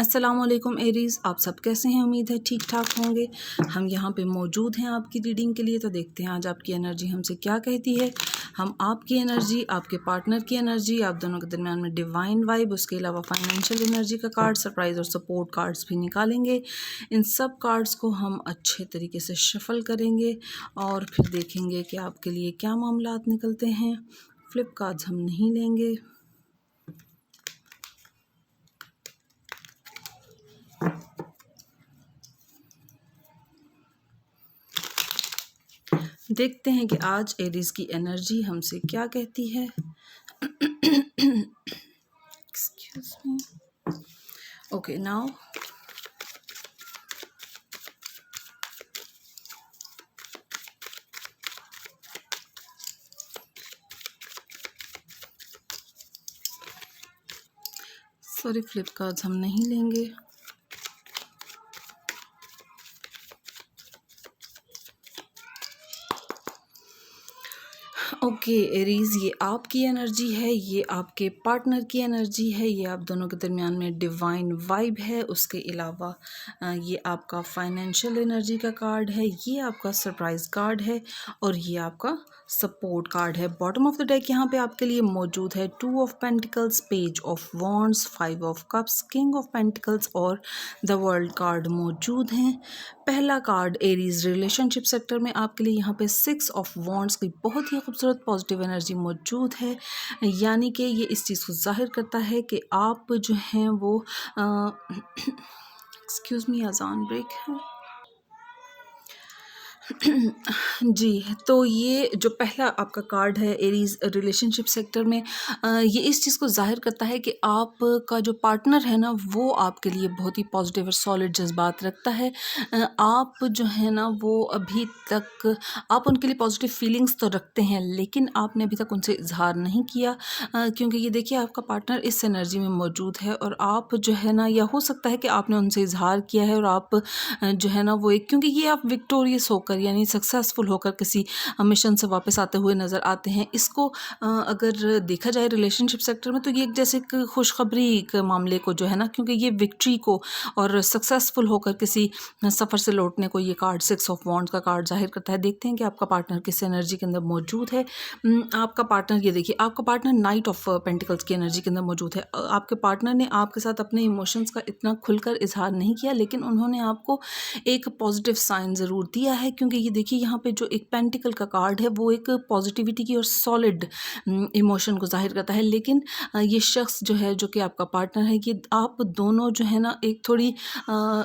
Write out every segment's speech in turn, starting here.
अस्सलामुअलैकुम एरीज़, आप सब कैसे हैं? उम्मीद है ठीक ठाक होंगे। हम यहाँ पे मौजूद हैं आपकी रीडिंग के लिए। तो देखते हैं आज आपकी एनर्जी हमसे क्या कहती है। हम आपकी एनर्जी, आपके पार्टनर की एनर्जी, आप दोनों के दरमियान में डिवाइन वाइब, उसके अलावा फाइनेंशियल एनर्जी का कार्ड, सरप्राइज़ और सपोर्ट कार्ड्स भी निकालेंगे। इन सब कार्ड्स को हम अच्छे तरीके से शफल करेंगे और फिर देखेंगे कि आपके लिए क्या मामलात निकलते हैं। फ्लिप कार्ड्स हम नहीं लेंगे। देखते हैं कि आज एरीज़ की एनर्जी हमसे क्या कहती है। Excuse me. Okay, now sorry, flip cards हम नहीं लेंगे। ओके एरीज़, ये आपकी एनर्जी है, ये आपके पार्टनर की एनर्जी है, ये आप दोनों के दरमियान में डिवाइन वाइब है। उसके अलावा ये आपका फाइनेंशियल एनर्जी का कार्ड है, ये आपका सरप्राइज कार्ड है और ये आपका सपोर्ट कार्ड है। बॉटम ऑफ द डेक यहाँ पे आपके लिए मौजूद है 2 of pentacles, page of wands, 5 of cups, king of pentacles और द वर्ल्ड कार्ड मौजूद हैं। पहला कार्ड एरीज रिलेशनशिप सेक्टर में आपके लिए यहाँ पे 6 ऑफ वॉन्ड्स की बहुत ही खूबसूरत पॉजिटिव एनर्जी मौजूद है। यानी कि ये इस चीज़ को जाहिर करता है कि आप जो हैं वो एक्सक्यूज़ मी, अजान ब्रेक है। जी, तो ये जो पहला आपका कार्ड है एरीज़ रिलेशनशिप सेक्टर में, ये इस चीज़ को ज़ाहिर करता है कि आपका जो पार्टनर है ना, वो आपके लिए बहुत ही पॉजिटिव और सॉलिड जज़्बात रखता है। आप जो है ना वो अभी तक आप उनके लिए पॉजिटिव फीलिंग्स तो रखते हैं, लेकिन आपने अभी तक उनसे इज़हार नहीं किया, क्योंकि ये देखिए आपका पार्टनर इस एनर्जी में मौजूद है और आप जो है ना, या हो सकता है कि आपने उनसे इज़हार किया है और आप जो है ना वो एक, क्योंकि ये आप विक्टोरियस होकर यानी सक्सेसफुल होकर किसी मिशन से वापस आते हुए नज़र आते हैं। इसको अगर देखा जाए रिलेशनशिप सेक्टर में, तो ये एक जैसे एक खुशखबरी के मामले को जो है ना, क्योंकि ये विक्ट्री को और सक्सेसफुल होकर किसी सफ़र से लौटने को ये कार्ड 6 ऑफ वॉन्ड्स का कार्ड जाहिर करता है। देखते हैं कि आपका पार्टनर किस एनर्जी के अंदर मौजूद है। आपका पार्टनर, ये देखिए आपका पार्टनर नाइट ऑफ पेंटिकल्स की एनर्जी के अंदर मौजूद है। आपके पार्टनर ने आपके साथ अपने इमोशंस का इतना खुलकर इजहार नहीं किया, लेकिन उन्होंने आपको एक पॉजिटिव साइन ज़रूर दिया है, क्योंकि ये देखिए यहाँ पे जो एक पेंटिकल का कार्ड है वो एक पॉजिटिविटी की और सॉलिड इमोशन को जाहिर करता है। लेकिन ये शख्स जो है, जो कि आपका पार्टनर है, ये आप दोनों जो है ना एक थोड़ी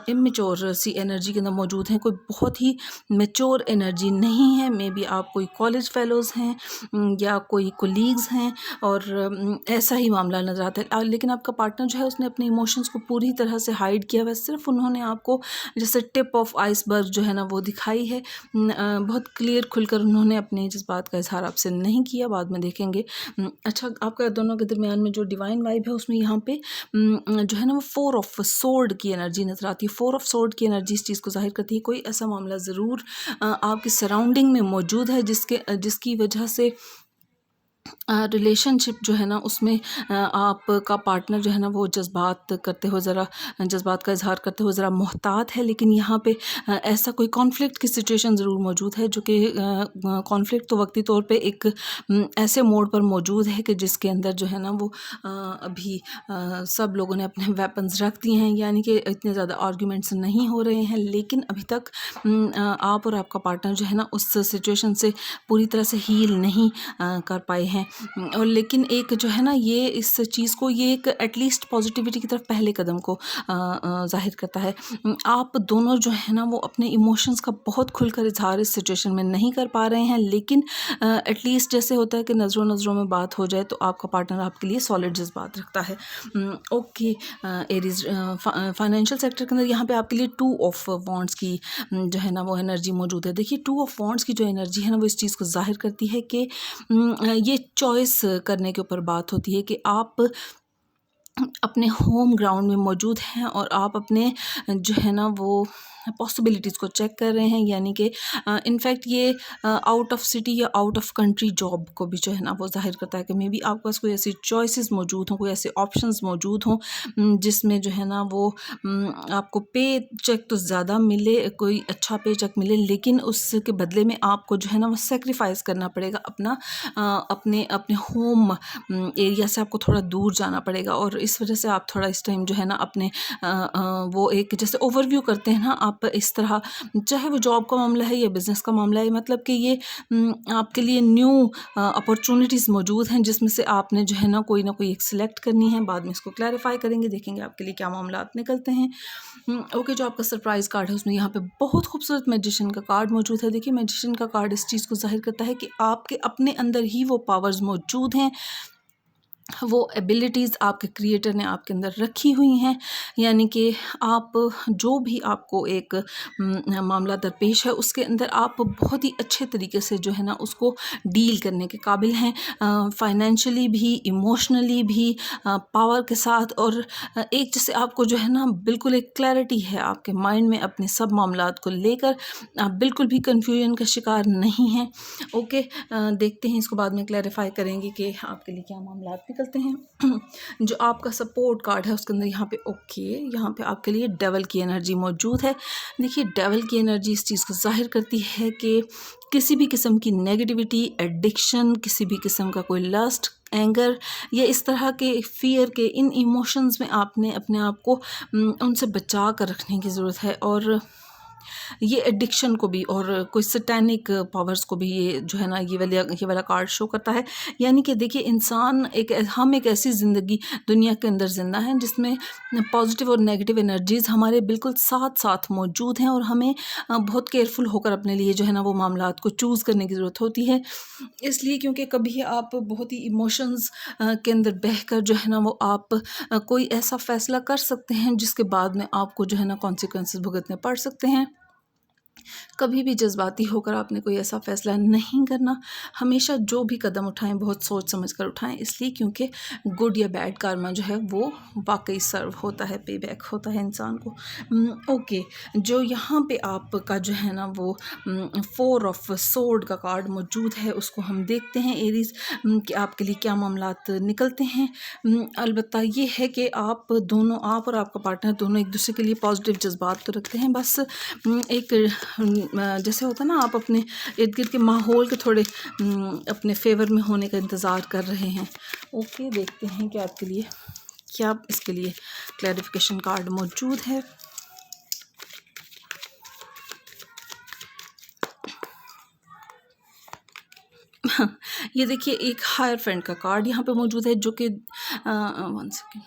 इमेच्योर सी एनर्जी के अंदर मौजूद हैं। कोई बहुत ही मेच्योर एनर्जी नहीं है। मे बी आप कोई कॉलेज फेलोज़ हैं या कोई कोलीग्स हैं और ऐसा ही मामला नज़र आता है। लेकिन आपका पार्टनर जो है उसने अपने इमोशंस को पूरी तरह से हाइड किया हुआ है। सिर्फ उन्होंने आपको जैसे टिप ऑफ आइसबर्ग जो है ना वो दिखाई है। बहुत क्लियर खुलकर उन्होंने अपने जज्बात का इजहार आपसे नहीं किया। बाद में देखेंगे। अच्छा, आपका दोनों के दरमियान में जो डिवाइन वाइब है उसमें यहाँ पे जो है ना वो 4 ऑफ सोर्ड की एनर्जी नज़र आती है। 4 ऑफ सोर्ड की एनर्जी इस चीज़ को जाहिर करती है कोई ऐसा मामला ज़रूर आपकी सराउंडिंग में मौजूद है जिसकी वजह से रिलेशनशिप जो है ना उसमें आपका पार्टनर जो है ना वो जज्बात का इजहार करते हुए ज़रा मोहतात है। लेकिन यहाँ पे ऐसा कोई कॉन्फ्लिक्ट की सिचुएशन ज़रूर मौजूद है, जो कि कॉन्फ्लिक्ट तो वक्ती तौर पे एक ऐसे मोड पर मौजूद है कि जिसके अंदर जो है ना वो अभी सब लोगों ने अपने वेपन्स रख दिए हैं, यानी कि इतने ज़्यादा आर्ग्यूमेंट्स नहीं हो रहे हैं। लेकिन अभी तक आप और आपका पार्टनर जो है ना उस सिचुएशन से पूरी तरह से हील नहीं कर पाए हैं। और लेकिन एक जो है ना ये इस चीज़ को, ये एक एटलीस्ट पॉजिटिविटी की तरफ पहले कदम को जाहिर करता है। आप दोनों जो है ना वो अपने इमोशंस का बहुत खुलकर इजहार इस सिचुएशन में नहीं कर पा रहे हैं, लेकिन एटलीस्ट जैसे होता है कि नज़रों नज़रों में बात हो जाए, तो आपका पार्टनर आपके लिए सॉलिड जज्बात रखता है। ओके एरीज, फाइनेंशियल सेक्टर के अंदर यहाँ पे आपके लिए 2 ऑफ वॉन्ड्स की जो है ना वो एनर्जी मौजूद है। देखिए 2 ऑफ वॉन्ड्स की जो एनर्जी है ना वो इस चीज़ को जाहिर करती है कि ये चॉइस करने के ऊपर बात होती है कि आप अपने होम ग्राउंड में मौजूद हैं और आप अपने जो है ना वो पॉसिबिलिटीज़ को चेक कर रहे हैं, यानी कि इनफैक्ट ये आउट ऑफ सिटी या आउट ऑफ कंट्री जॉब को भी जो है ना वो ज़ाहिर करता है कि मे बी आपके पास कोई ऐसी चॉइसेस मौजूद हों, कोई ऐसे ऑप्शंस मौजूद हों जिसमें जो है ना वो आपको पे चेक तो ज़्यादा मिले, कोई अच्छा पे चेक मिले, लेकिन उसके बदले में आपको जो है ना वो सेक्रीफाइस करना पड़ेगा अपना अपने अपने होम एरिया से आपको थोड़ा दूर जाना पड़ेगा। और इस वजह से आप थोड़ा इस टाइम जो है ना अपने वो एक जैसे ओवरव्यू करते हैं ना आप इस तरह, चाहे वो जॉब का मामला है या बिज़नेस का मामला है, मतलब कि ये आपके लिए न्यू अपॉर्चुनिटीज़ मौजूद हैं जिसमें से आपने जो है ना कोई एक सिलेक्ट करनी है। बाद में इसको क्लैरिफाई करेंगे, देखेंगे आपके लिए क्या मामला निकलते हैं। ओके, जो आपका सरप्राइज़ कार्ड है उसमें यहाँ पे बहुत खूबसूरत मैजिशियन का कार्ड मौजूद है। देखिए, मैजिशियन का कार्ड इस चीज़ को ज़ाहिर करता है कि आपके अपने अंदर ही वो पावर्स मौजूद हैं, वो एबिलिटीज़ आपके क्रिएटर ने आपके अंदर रखी हुई हैं, यानी कि आप जो भी आपको एक मामला दरपेश है उसके अंदर आप बहुत ही अच्छे तरीके से जो है ना उसको डील करने के काबिल हैं, फाइनेंशियली भी, इमोशनली भी, पावर के साथ। और एक जैसे आपको जो है ना बिल्कुल एक क्लैरिटी है आपके माइंड में अपने सब मामलात को लेकर, आप बिल्कुल भी कन्फ्यूजन का शिकार नहीं हैं। ओके, देखते हैं, इसको बाद में क्लैरिफाई करेंगे कि आपके लिए क्या मामला निकलते हैं। जो आपका सपोर्ट कार्ड है उसके अंदर यहाँ पे यहाँ पे आपके लिए डेवल की एनर्जी मौजूद है। देखिए, डेवल की एनर्जी इस चीज़ को जाहिर करती है कि किसी भी किस्म की नेगेटिविटी, एडिक्शन, किसी भी किस्म का कोई लस्ट, एंगर या इस तरह के फियर के इन इमोशंस में आपने अपने आप को उनसे बचा कर रखने की ज़रूरत है। और ये एडिक्शन को भी और कोई सैटेनिक पावर्स को भी ये जो है ना ये वाला कार्ड शो करता है। यानी कि देखिए, हम एक ऐसी ज़िंदगी दुनिया के अंदर जिंदा हैं जिसमें पॉजिटिव और नेगेटिव एनर्जीज़ हमारे बिल्कुल साथ साथ मौजूद हैं, और हमें बहुत केयरफुल होकर अपने लिए जो है ना वो मामलात को चूज़ करने की ज़रूरत होती है। इसलिए क्योंकि कभी आप बहुत ही इमोशंस के अंदर बहकर जो है ना वो आप कोई ऐसा फ़ैसला कर सकते हैं जिसके बाद में आपको जो है ना कॉन्सिक्वेंसेस भुगतने पड़ सकते हैं। कभी भी जज्बाती होकर आपने कोई ऐसा फ़ैसला नहीं करना। हमेशा जो भी कदम उठाएं बहुत सोच समझ कर उठाएं, इसलिए क्योंकि गुड या बैड कार्मा जो है वो वाकई सर्व होता है, पे बैक होता है इंसान को। ओके, जो यहाँ पे आपका जो है ना वो 4 ऑफ सोर्ड का कार्ड मौजूद है, उसको हम देखते हैं एरीज़ कि आपके लिए क्या मामलात निकलते हैं। अलबत्ता ये है कि आप और आपका पार्टनर दोनों एक दूसरे के लिए पॉजिटिव जज्बात तो रखते हैं, बस एक जैसे होता है ना, आप अपने इर्द गिर्द के माहौल के थोड़े अपने फेवर में होने का इंतज़ार कर रहे हैं। ओके, देखते हैं कि आपके लिए क्या इसके लिए क्लैरिफिकेशन कार्ड मौजूद है। ये देखिए, एक हायर फ्रेंड का कार्ड यहाँ पे मौजूद है जो कि 1 सेकेंड।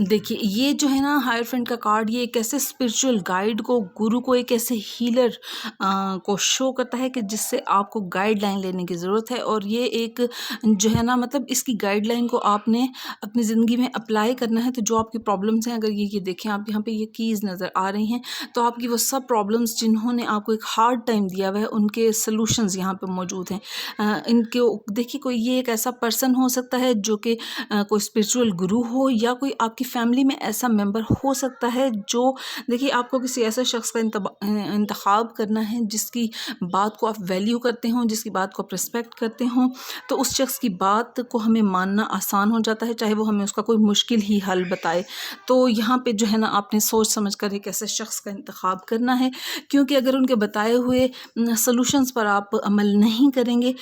देखिए, ये जो है ना हायर फ्रेंड का कार्ड, ये एक ऐसे स्पिरिचुअल गाइड को, गुरु को, एक ऐसे हीलर को शो करता है कि जिससे आपको गाइडलाइन लेने की ज़रूरत है। और ये एक जो है ना मतलब इसकी गाइडलाइन को आपने अपनी ज़िंदगी में अप्लाई करना है। तो जो आपकी प्रॉब्लम्स हैं, अगर ये देखें आप, यहाँ पे ये कीज़ नज़र आ रही हैं, तो आपकी वो सब प्रॉब्लम्स जिन्होंने आपको एक हार्ड टाइम दिया हुआ है उनके सलूशंस यहाँ पे मौजूद हैं। इनके देखिए, कोई ये एक ऐसा पर्सन हो सकता है जो कि कोई स्पिरिचुअल गुरु हो, या कोई आपकी फैमिली में ऐसा मेंबर हो सकता है जो, देखिए, आपको किसी ऐसे शख्स का इंतखाब करना है जिसकी बात को आप वैल्यू करते हो, जिसकी बात को आप रिस्पेक्ट करते हो। तो उस शख्स की बात को हमें मानना आसान हो जाता है, चाहे वो हमें उसका कोई मुश्किल ही हल बताए। तो यहाँ पे जो है ना आपने सोच समझ कर एक ऐसे शख्स का इंतखाब करना है, क्योंकि अगर उनके बताए हुए सॉल्यूशंस पर आप अमल नहीं करेंगे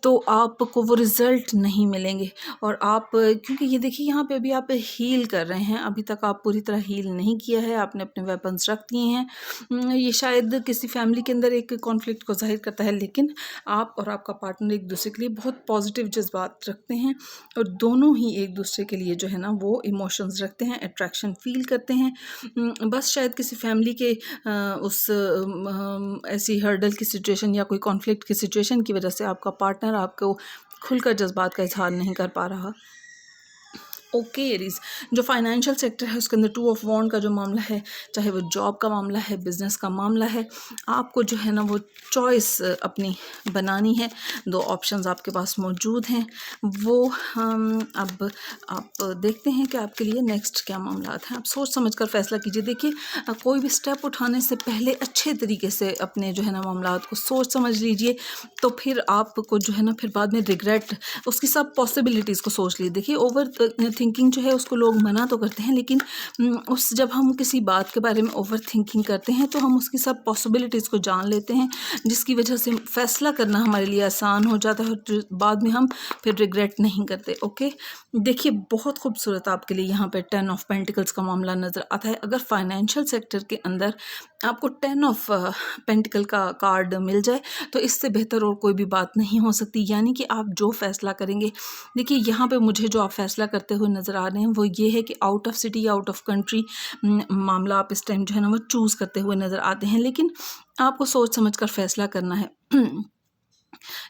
तो आपको वो रिज़ल्ट नहीं मिलेंगे। और आप, क्योंकि ये देखिए, यहाँ पे अभी आप हील कर रहे हैं, अभी तक आप पूरी तरह हील नहीं किया है, आपने अपने वेपन्स रख दिए हैं। ये शायद किसी फैमिली के अंदर एक कॉन्फ्लिक्ट को जाहिर करता है, लेकिन आप और आपका पार्टनर एक दूसरे के लिए बहुत पॉजिटिव जज्बात रखते हैं, और दोनों ही एक दूसरे के लिए जो है ना वो इमोशंस रखते हैं, अट्रैक्शन फील करते हैं। बस शायद किसी फैमिली के उस ऐसी हर्डल की सिचुएशन या कोई कॉन्फ्लिक्ट की सिचुएशन की वजह से आपका पार्टनर आपको खुलकर जज्बात का इजहार नहीं कर पा रहा। ओके एरीज, जो फाइनेंशियल सेक्टर है उसके अंदर 2 ऑफ वॉन्ड का जो मामला है, चाहे वो जॉब का मामला है, बिजनेस का मामला है, आपको जो है ना वो चॉइस अपनी बनानी है। 2 ऑप्शंस आपके पास मौजूद हैं, वो अब आप देखते हैं कि आपके लिए नेक्स्ट क्या मामला है। आप सोच समझ कर फैसला कीजिए। देखिए, कोई भी स्टेप उठाने से पहले अच्छे तरीके से अपने जो है ना मामला को सोच समझ लीजिए, तो फिर आपको जो है ना फिर बाद में रिग्रेट, उसकी सब पॉसिबिलिटीज़ को सोच लीजिए। देखिए, ओवर थिंकिंग जो है उसको लोग मना तो करते हैं, लेकिन उस जब हम किसी बात के बारे में ओवर थिंकिंग करते हैं तो हम उसकी सब पॉसिबिलिटीज़ को जान लेते हैं, जिसकी वजह से फैसला करना हमारे लिए आसान हो जाता है और बाद में हम फिर रिग्रेट नहीं करते। ओके, देखिए, बहुत खूबसूरत आपके लिए यहाँ पे 10 ऑफ पेंटिकल्स का मामला नज़र आता है। अगर फाइनेंशियल सेक्टर के अंदर आपको 10 ऑफ पेंटिकल का कार्ड मिल जाए तो इससे बेहतर और कोई भी बात नहीं हो सकती। यानी कि आप जो फैसला करेंगे, देखिए यहाँ पे मुझे जो आप फैसला करते हुए नज़र आ रहे हैं वो ये है कि आउट ऑफ सिटी या आउट ऑफ कंट्री मामला आप इस टाइम जो है ना वो चूज़ करते हुए नज़र आते हैं, लेकिन आपको सोच समझ कर फैसला करना है।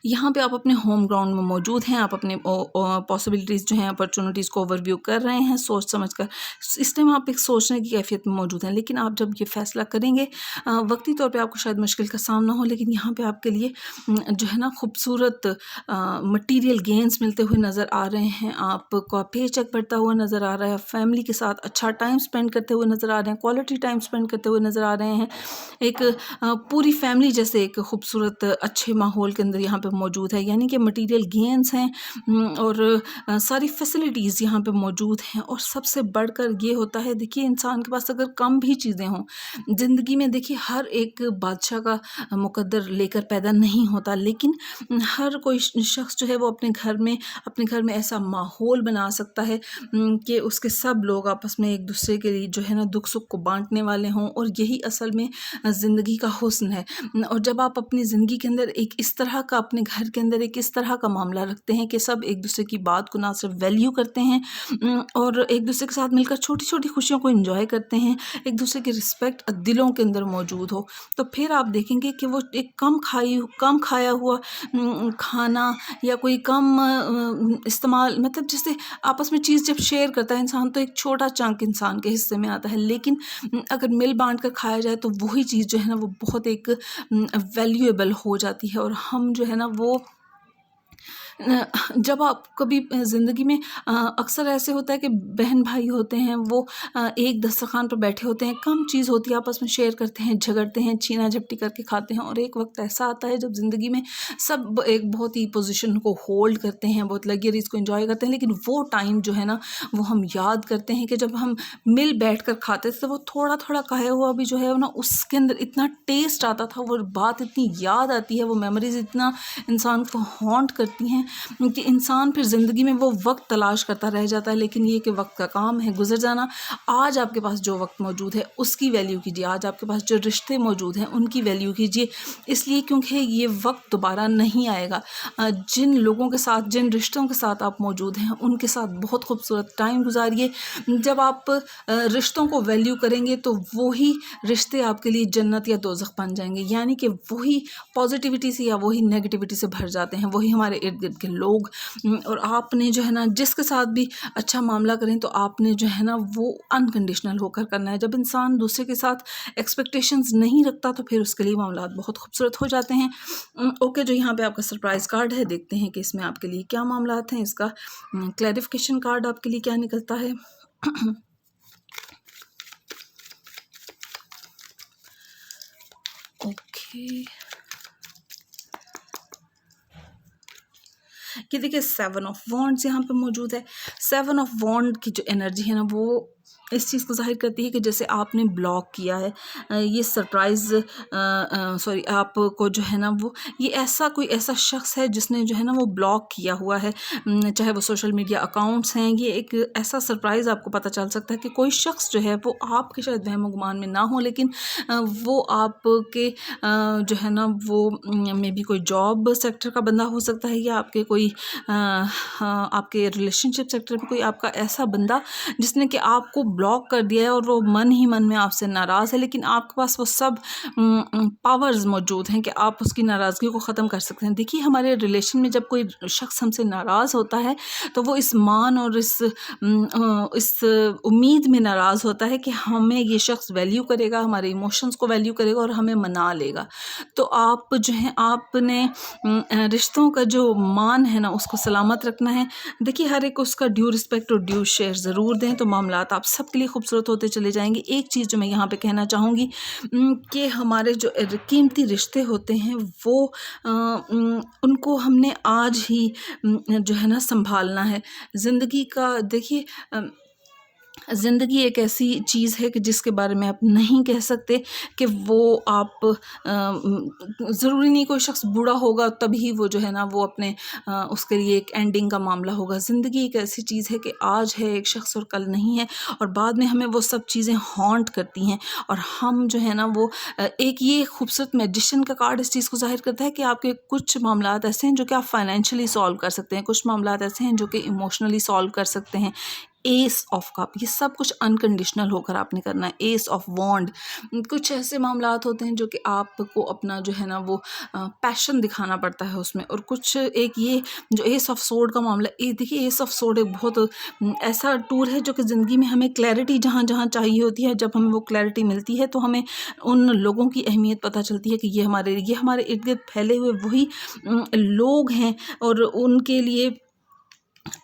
यहाँ पे आप अपने होम ग्राउंड में मौजूद हैं, आप अपने पॉसिबिलिटीज़ जो हैं, अपॉर्चुनिटीज़ को ओवरव्यू कर रहे हैं सोच समझ कर। इस टाइम आप एक सोचने की कैफियत में मौजूद हैं, लेकिन आप जब ये फैसला करेंगे, वक्ती तौर पे आपको शायद मुश्किल का सामना हो, लेकिन यहाँ पे आपके लिए जो है ना खूबसूरत मटीरियल गेंस मिलते हुए नज़र आ रहे हैं, आपका पे चेक बढ़ता हुआ नज़र आ रहा है, फैमिली के साथ अच्छा टाइम स्पेंड करते हुए नज़र आ रहे हैं, क्वालिटी टाइम स्पेंड करते हुए नज़र आ रहे हैं। एक पूरी फैमिली जैसे एक खूबसूरत अच्छे माहौल के अंदर यहाँ पे मौजूद है। यानी कि मटेरियल गेन्स हैं और सारी फैसिलिटीज़ यहाँ पे मौजूद हैं। और सबसे बढ़कर ये होता है, देखिए, इंसान के पास अगर कम भी चीज़ें हों ज़िंदगी में, देखिए हर एक बादशाह का मुकद्दर लेकर पैदा नहीं होता, लेकिन हर कोई शख्स जो है वो अपने घर में ऐसा माहौल बना सकता है कि उसके सब लोग आपस में एक दूसरे के लिए जो है ना दुख सुख को बांटने वाले हों। और यही असल में ज़िंदगी का हुस्न है। और जब आप अपनी ज़िंदगी के अंदर एक इस तरह का, अपने घर के अंदर एक इस तरह का मामला रखते हैं कि सब एक दूसरे की बात को ना सिर्फ वैल्यू करते हैं और एक दूसरे के साथ मिलकर छोटी छोटी खुशियों को एंजॉय करते हैं, एक दूसरे की रिस्पेक्ट दिलों के अंदर मौजूद हो, तो फिर आप देखेंगे कि वो एक कम खाया हुआ खाना या कोई कम इस्तेमाल, मतलब जैसे आपस में चीज़ जब शेयर करता है इंसान तो एक छोटा चंक इंसान के हिस्से में आता है, लेकिन अगर मिल बांट कर खाया जाए तो वही चीज़ जो है ना वो बहुत एक वैल्यूएबल हो जाती है। और हम जो है ना वो जब आप कभी ज़िंदगी में अक्सर ऐसे होता है कि बहन भाई होते हैं, वो एक दस्तरखान पर बैठे होते हैं, कम चीज़ होती है, आपस में शेयर करते हैं, झगड़ते हैं, छीना झपटी करके खाते हैं। और एक वक्त ऐसा आता है जब ज़िंदगी में सब एक बहुत ही पोजीशन को होल्ड करते हैं, बहुत लग्जरीज़ को एंजॉय करते हैं, लेकिन वो टाइम जो है ना वो हम याद करते हैं कि जब हम मिल बैठ कर खाते थे तो वो थोड़ा थोड़ा खाया हुआ भी जो है ना उसके अंदर इतना टेस्ट आता था, वो बात इतनी याद आती है, वो मेमोरीज इतना इंसान को हॉन्ट करती हैं कि इंसान फिर ज़िंदगी में वो वक्त तलाश करता रह जाता है। लेकिन ये कि वक्त का काम है गुजर जाना। आज आपके पास जो वक्त मौजूद है उसकी वैल्यू कीजिए, आज आपके पास जो रिश्ते मौजूद हैं उनकी वैल्यू कीजिए, इसलिए क्योंकि ये वक्त दोबारा नहीं आएगा। जिन लोगों के साथ, जिन रिश्तों के साथ आप मौजूद हैं उनके साथ बहुत खूबसूरत टाइम गुजारिए। जब आप रिश्तों को वैल्यू करेंगे तो वही रिश्ते आपके लिए जन्नत या दोज़ख बन जाएंगे। यानी कि वही पॉजिटिविटी से या वही नेगेटिविटी से भर जाते हैं, वही हमारे इर्द गिर्द के लोग। और आपने जो है ना जिसके साथ भी अच्छा मामला करें तो आपने जो है ना वो अनकंडीशनल होकर करना है। जब इंसान दूसरे के साथ एक्सपेक्टेशंस नहीं रखता तो फिर उसके लिए मामला बहुत खूबसूरत हो जाते हैं। ओके, जो यहाँ पे आपका सरप्राइज़ कार्ड है, देखते हैं कि इसमें आपके लिए क्या मामला हैं। इसका क्लैरिफिकेशन कार्ड आपके लिए क्या निकलता है। ओके, कि देखिए 7 ऑफ वॉन्ड्स यहाँ पे मौजूद है। 7 ऑफ वॉन्ड की जो एनर्जी है ना वो इस चीज़ को ज़ाहिर करती है कि जैसे आपने ब्लॉक किया है ये सरप्राइज़, सॉरी, आपको जो है ना वो ये ऐसा शख्स है जिसने जो है ना वो ब्लॉक किया हुआ है, चाहे वो सोशल मीडिया अकाउंट्स हैं। ये एक ऐसा सरप्राइज़ आपको पता चल सकता है कि कोई शख्स जो है वो आपके शायद वहम गुमान में ना हो, लेकिन वो आपके जो है ना वो मे बी कोई जॉब सेक्टर का बंदा हो सकता है, या आपके कोई आपके रिलेशनशिप सेक्टर में कोई आपका ऐसा बंदा जिसने कि आपको आपको ब्लॉक कर दिया है और वो मन ही मन में आपसे नाराज़ है, लेकिन आपके पास वो सब पावर्स मौजूद हैं कि आप उसकी नाराज़गी को ख़त्म कर सकते हैं। देखिए, हमारे रिलेशन में जब कोई शख्स हमसे नाराज़ होता है तो वो इस मान और इस उम्मीद में नाराज़ होता है कि हमें ये शख्स वैल्यू करेगा, हमारे इमोशंस को वैल्यू करेगा और हमें मना लेगा। तो आप जो हैं, आपने रिश्तों का जो मान है ना उसको सलामत रखना है। देखिए, हर एक को उसका ड्यू रिस्पेक्ट और ड्यू शेयर ज़रूर दें, तो मामलात आप सबके लिए खूबसूरत होते चले जाएंगे। एक चीज़ जो मैं यहाँ पे कहना चाहूँगी कि हमारे जो कीमती रिश्ते होते हैं वो उनको हमने आज ही जो है ना संभालना है। ज़िंदगी का देखिए, ज़िंदगी एक ऐसी चीज़ है कि जिसके बारे में आप नहीं कह सकते कि वो आप ज़रूरी नहीं कोई शख्स बूढ़ा होगा तभी वो जो है ना वो अपने उसके लिए एक एंडिंग का मामला होगा। ज़िंदगी एक ऐसी चीज़ है कि आज है एक शख्स और कल नहीं है, और बाद में हमें वो सब चीज़ें हॉन्ट करती हैं, और हम जो है ना वो एक ये खूबसूरत मैजिशियन का कार्ड इस चीज़ को ज़ाहिर करता है कि आपके कुछ मामलात ऐसे हैं जो कि आप फाइनेंशियली सॉल्व कर सकते हैं, कुछ मामलात ऐसे हैं जो कि इमोशनली सॉल्व कर सकते हैं। एस ऑफ कप, ये सब कुछ अनकंडीशनल होकर आपने करना है। एस ऑफ वॉन्ड, कुछ ऐसे मामलात होते हैं जो कि आपको अपना जो है ना वो पैशन दिखाना पड़ता है उसमें, और कुछ एक ये जो एस ऑफ सोर्ड का मामला, ये देखिए एस ऑफ सोर्ड एक बहुत ऐसा टूल है जो कि ज़िंदगी में हमें क्लैरिटी जहाँ जहाँ चाहिए होती है, जब हमें वो क्लैरिटी मिलती है तो हमें उन लोगों की अहमियत पता चलती है कि ये हमारे इर्द गिर्द फैले हुए वही लोग हैं, और उनके लिए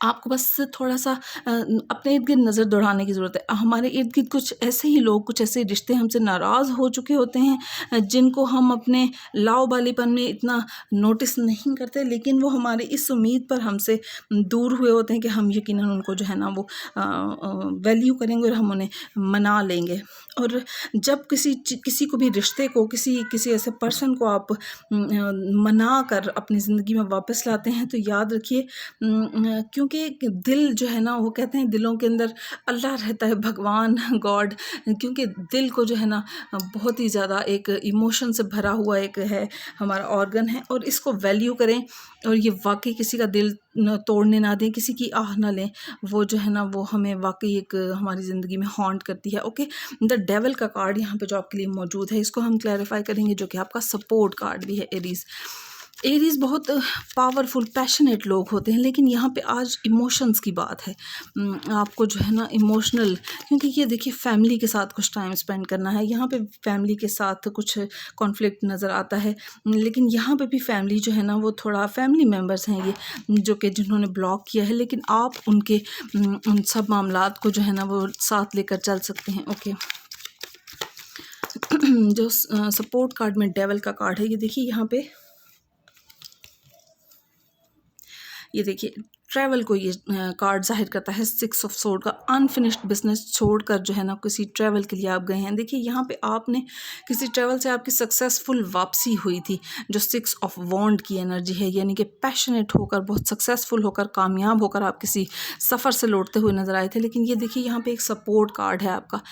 आपको बस थोड़ा-सा अपने इर्द-गिर्द नज़र दौड़ाने की ज़रूरत है। हमारे इर्द-गिर्द कुछ ऐसे ही लोग, कुछ ऐसे रिश्ते हमसे नाराज़ हो चुके होते हैं, जिनको हम अपने लाओ-बालीपन में इतना नोटिस नहीं करते, लेकिन वो हमारी इस उम्मीद पर हमसे दूर हुए होते हैं कि हम यकीनन उनको जो है ना वो वैल्यू करेंगे और हम उन्हें मना लेंगे। और जब किसी को भी रिश्ते को, किसी ऐसे पर्सन को आप मना कर अपनी ज़िंदगी में वापस लाते हैं, तो याद रखिए, क्योंकि दिल जो है ना वो कहते हैं दिलों के अंदर अल्लाह रहता है, भगवान, गॉड, क्योंकि दिल को जो है ना बहुत ही ज़्यादा एक इमोशन से भरा हुआ एक है, हमारा ऑर्गन है, और इसको वैल्यू करें, और ये वाकई किसी का दिल तोड़ने ना दें, किसी की आह ना लें। वो जो है ना वो हमें वाकई एक हमारी ज़िंदगी में हॉन्ट करती है। ओके, द डेविल का कार्ड यहाँ पे जो आपके लिए मौजूद है, इसको हम क्लैरिफाई करेंगे, जो कि आपका सपोर्ट कार्ड भी है। एरीज़ बहुत पावरफुल, पैशनेट लोग होते हैं, लेकिन यहाँ पे आज इमोशंस की बात है। आपको जो है ना इमोशनल, क्योंकि ये देखिए फैमिली के साथ कुछ टाइम स्पेंड करना है, यहाँ पे फैमिली के साथ कुछ कॉन्फ्लिक्ट नज़र आता है, लेकिन यहाँ पे भी फैमिली जो है ना वो थोड़ा फैमिली मेम्बर्स हैं ये जो कि जिन्होंने ब्लॉक किया है, लेकिन आप उनके उन सब मामलात को जो है ना वो साथ लेकर चल सकते हैं। ओके, जो सपोर्ट कार्ड में डेविल का कार्ड है, ये देखिए यहाँ पे, ये देखिए ट्रैवल को ये कार्ड जाहिर करता है, 6 ऑफ सोर्ड का। अनफिनिश्ड बिजनेस छोड़कर जो है ना किसी ट्रैवल के लिए आप गए हैं। देखिए यहाँ पे आपने किसी ट्रैवल से आपकी सक्सेसफुल वापसी हुई थी, जो 6 ऑफ वॉन्ड की एनर्जी है, यानी कि पैशनेट होकर, बहुत सक्सेसफुल होकर, कामयाब होकर आप किसी सफ़र से लौटते हुए नज़र आए थे। लेकिन ये देखिए यहाँ पे एक सपोर्ट कार्ड है आपका।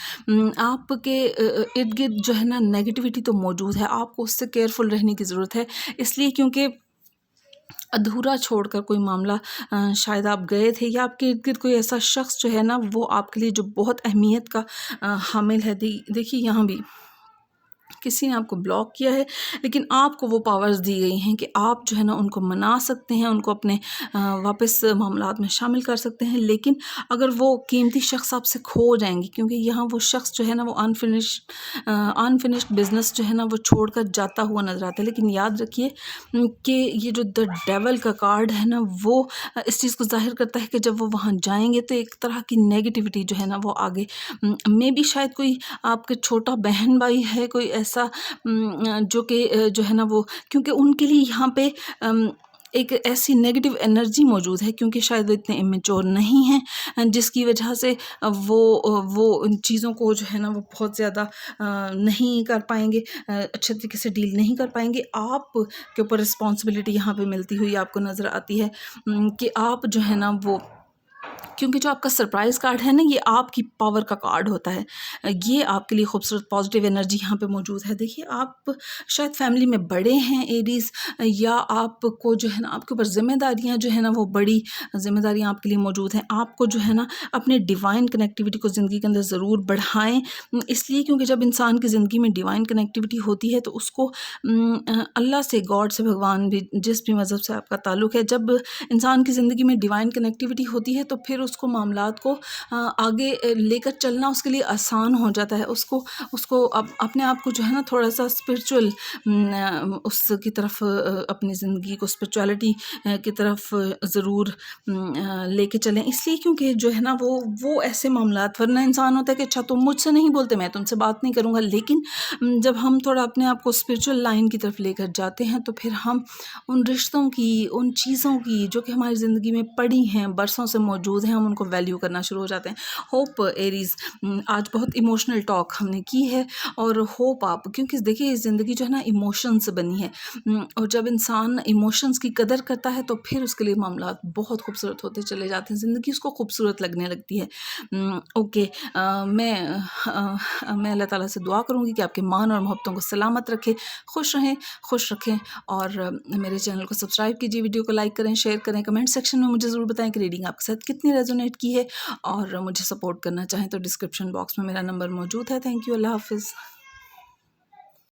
आपके इर्द गिर्द जो है ना नेगेटिविटी तो मौजूद है, आपको उससे केयरफुल रहने की ज़रूरत है, इसलिए क्योंकि अधूरा छोड़कर कोई मामला शायद आप गए थे, या आपके इर्द गिर्द कोई ऐसा शख्स जो है ना वो आपके लिए जो बहुत अहमियत का हामिल है। देखिए यहाँ भी किसी ने आपको ब्लॉक किया है, लेकिन आपको वो पावर्स दी गई हैं कि आप जो है ना उनको मना सकते हैं, उनको अपने वापस मामलात में शामिल कर सकते हैं। लेकिन अगर वो कीमती शख्स आपसे खो जाएंगे, क्योंकि यहाँ वो शख्स जो है ना वो अनफिनिश्ड बिजनेस जो है ना वो छोड़कर जाता हुआ नज़र आता है। लेकिन याद रखिए कि ये जो द डेविल का कार्ड है ना वो इस चीज़ को जाहिर करता है कि जब वो वहाँ जाएंगे तो एक तरह की नेगेटिविटी जो है ना वो आगे, मे बी शायद कोई आपके छोटा बहन भाई है, कोई ऐसा जो कि जो है ना वो, क्योंकि उनके लिए यहाँ पे एक ऐसी नेगेटिव एनर्जी मौजूद है, क्योंकि शायद वो इतने इमेच्योर नहीं हैं, जिसकी वजह से वो उन चीज़ों को जो है ना वो बहुत ज़्यादा नहीं कर पाएंगे, अच्छे तरीके से डील नहीं कर पाएंगे। आप के ऊपर रिस्पॉन्सिबिलिटी यहाँ पे मिलती हुई आपको नज़र आती है कि आप जो है ना वो क्योंकि जो आपका सरप्राइज़ कार्ड है ना, ये आपकी पावर का कार्ड होता है। ये आपके लिए खूबसूरत पॉजिटिव एनर्जी यहाँ पे मौजूद है। देखिए, आप शायद फैमिली में बड़े हैं एरीज़, या आपको जो है ना, आपके ऊपर ज़िम्मेदारियाँ जो है ना, वो बड़ी ज़िम्मेदारियाँ आपके लिए मौजूद हैं। आपको जो है ना, अपने डिवाइन कनेक्टिविटी को ज़िंदगी के अंदर ज़रूर बढ़ाएँ। इसलिए क्योंकि जब इंसान की ज़िंदगी में डिवाइन कनेक्टिविटी होती है तो उसको अल्लाह से, गॉड से, भगवान भी, जिस भी मज़हब से आपका ताल्लुक़ है, जब इंसान की ज़िंदगी में डिवाइन कनेक्टिविटी होती है तो फिर उसको मामलात को आगे लेकर चलना उसके लिए आसान हो जाता है। उसको उसको अपने आप को जो है ना, थोड़ा-सा स्पिरिचुअल उसकी तरफ, अपनी ज़िंदगी को स्पिरिचुअलिटी की तरफ ज़रूर लेके चलें। इसलिए क्योंकि जो है ना, वो ऐसे मामलात, वरना इंसान होता है कि अच्छा तुम मुझसे नहीं बोलते, मैं तुमसे बात नहीं करूँगा। लेकिन जब हम थोड़ा अपने आप को स्पिरिचुअल लाइन की तरफ लेकर जाते हैं तो फिर हम उन रिश्तों की, उन चीज़ों की जो कि हमारी ज़िंदगी में पड़ी हैं, बरसों से मौजूद हैं, हम उनको वैल्यू करना शुरू हो जाते हैं। होप एरीज़, आज बहुत इमोशनल टॉक हमने की है, और होप आप, क्योंकि देखिए ज़िंदगी जो है ना, इमोशन से बनी है, और जब इंसान इमोशंस की कदर करता है तो फिर उसके लिए मामलात बहुत खूबसूरत होते चले जाते हैं, ज़िंदगी उसको खूबसूरत लगने लगती है। ओके, मैं अल्लाह ताला से दुआ करूँगी कि आपके मान और मोहब्बतों को सलामत रखे, खुश रखें, और मेरे चैनल को सब्सक्राइब कीजिए, वीडियो को लाइक करें, शेयर करें, कमेंट सेक्शन में मुझे ज़रूर बताएं कि रीडिंग आपके साथ कितनी रेजोनेट की है, और मुझे सपोर्ट करना चाहें तो डिस्क्रिप्शन बॉक्स में मेरा नंबर मौजूद है। थैंक यू, अल्लाह हाफ़िज़।